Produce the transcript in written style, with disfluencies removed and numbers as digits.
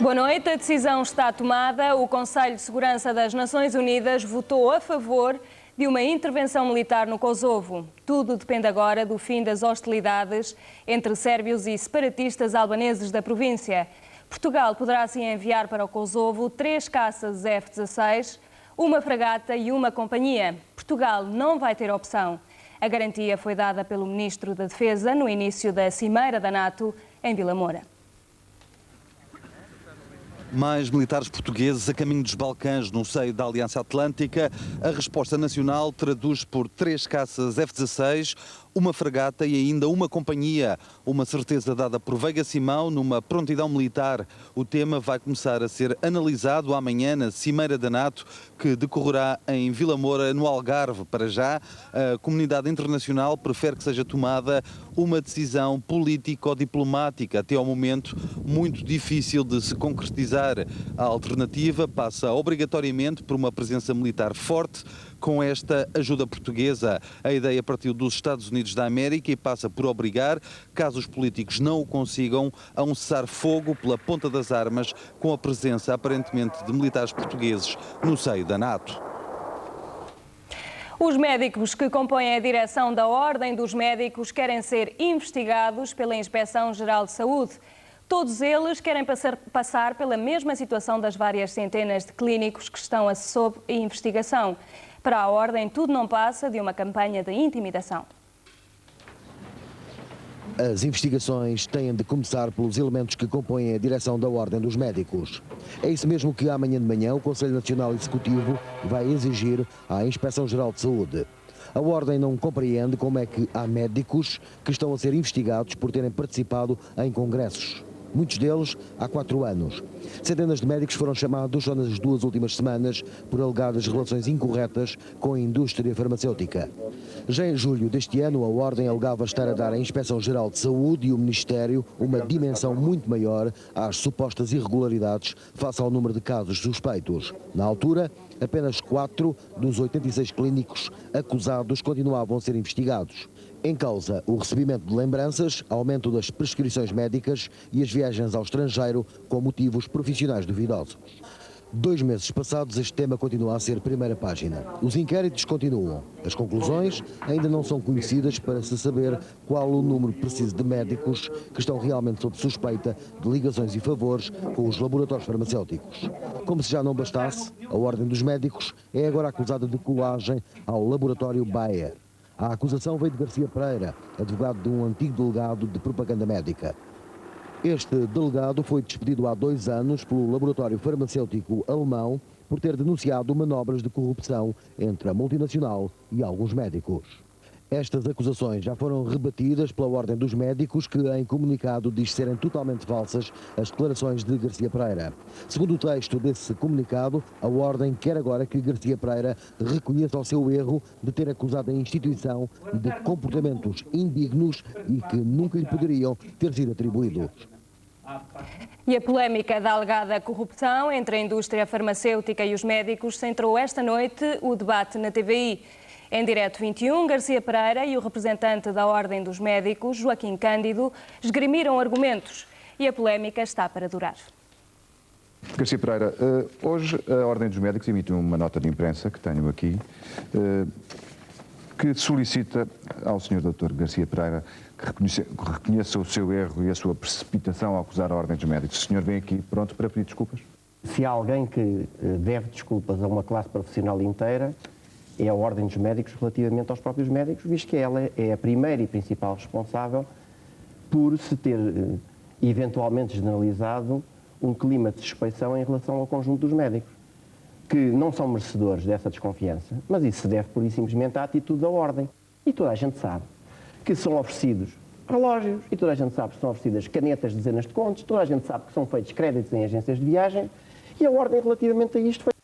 Boa noite. A decisão está tomada. O Conselho de Segurança das Nações Unidas votou a favor de uma intervenção militar no Kosovo. Tudo depende agora do fim das hostilidades entre sérvios e separatistas albaneses da província. Portugal poderá assim enviar para o Kosovo 3 caças F-16, uma fragata e uma companhia. Portugal não vai ter opção. A garantia foi dada pelo Ministro da Defesa no início da Cimeira da NATO em Vila Moura. Mais militares portugueses a caminho dos Balcãs no seio da Aliança Atlântica. A resposta nacional traduz por 3 caças F-16, uma fragata e ainda uma companhia. Uma certeza dada por Veiga Simão numa prontidão militar. O tema vai começar a ser analisado amanhã na Cimeira da NATO, que decorrerá em Vila Moura, no Algarve. Para já, a comunidade internacional prefere que seja tomada uma decisão político-diplomática. Até ao momento, muito difícil de se concretizar. A alternativa passa obrigatoriamente por uma presença militar forte com esta ajuda portuguesa. A ideia partiu dos Estados Unidos da América e passa por obrigar, caso os políticos não o consigam, a um cessar-fogo pela ponta das armas, com a presença aparentemente de militares portugueses no seio da NATO. Os médicos que compõem a direção da Ordem dos Médicos querem ser investigados pela Inspeção-Geral de Saúde. Todos eles querem passar pela mesma situação das várias centenas de clínicos que estão sob investigação. Para a Ordem, tudo não passa de uma campanha de intimidação. As investigações têm de começar pelos elementos que compõem a direção da Ordem dos Médicos. É isso mesmo que amanhã de manhã o Conselho Nacional Executivo vai exigir à Inspeção-Geral de Saúde. A Ordem não compreende como é que há médicos que estão a ser investigados por terem participado em congressos. Muitos deles há 4 anos. Centenas de médicos foram chamados só nas 2 últimas semanas por alegadas relações incorretas com a indústria farmacêutica. Já em julho deste ano, a Ordem alegava estar a dar à Inspeção-Geral de Saúde e o Ministério uma dimensão muito maior às supostas irregularidades face ao número de casos suspeitos. Na altura, apenas 4 dos 86 clínicos acusados continuavam a ser investigados. Em causa, o recebimento de lembranças, aumento das prescrições médicas e as viagens ao estrangeiro com motivos profissionais duvidosos. 2 meses passados, este tema continua a ser primeira página. Os inquéritos continuam. As conclusões ainda não são conhecidas para se saber qual o número preciso de médicos que estão realmente sob suspeita de ligações e favores com os laboratórios farmacêuticos. Como se já não bastasse, a Ordem dos Médicos é agora acusada de colagem ao laboratório Bayer. A acusação veio de Garcia Pereira, advogado de um antigo delegado de propaganda médica. Este delegado foi despedido há 2 anos pelo laboratório farmacêutico alemão por ter denunciado manobras de corrupção entre a multinacional e alguns médicos. Estas acusações já foram rebatidas pela Ordem dos Médicos, que em comunicado diz serem totalmente falsas as declarações de Garcia Pereira. Segundo o texto desse comunicado, a Ordem quer agora que Garcia Pereira reconheça o seu erro de ter acusado a instituição de comportamentos indignos e que nunca lhe poderiam ter sido atribuídos. E a polémica da alegada corrupção entre a indústria farmacêutica e os médicos centrou esta noite o debate na TVI. Em Direto 21, Garcia Pereira e o representante da Ordem dos Médicos, Joaquim Cândido, esgrimiram argumentos e a polémica está para durar. Garcia Pereira, hoje a Ordem dos Médicos emitiu uma nota de imprensa, que tenho aqui, que solicita ao Sr. Dr. Garcia Pereira que reconheça o seu erro e a sua precipitação ao acusar a Ordem dos Médicos. O senhor vem aqui pronto para pedir desculpas? Se há alguém que deve desculpas a uma classe profissional inteira, é a Ordem dos Médicos relativamente aos próprios médicos, visto que ela é a primeira e principal responsável por se ter eventualmente generalizado um clima de suspeição em relação ao conjunto dos médicos, que não são merecedores dessa desconfiança, mas isso se deve pura e simplesmente à atitude da Ordem. E toda a gente sabe que são oferecidos relógios, e toda a gente sabe que são oferecidas canetas de dezenas de contos, toda a gente sabe que são feitos créditos em agências de viagem, e a Ordem relativamente a isto foi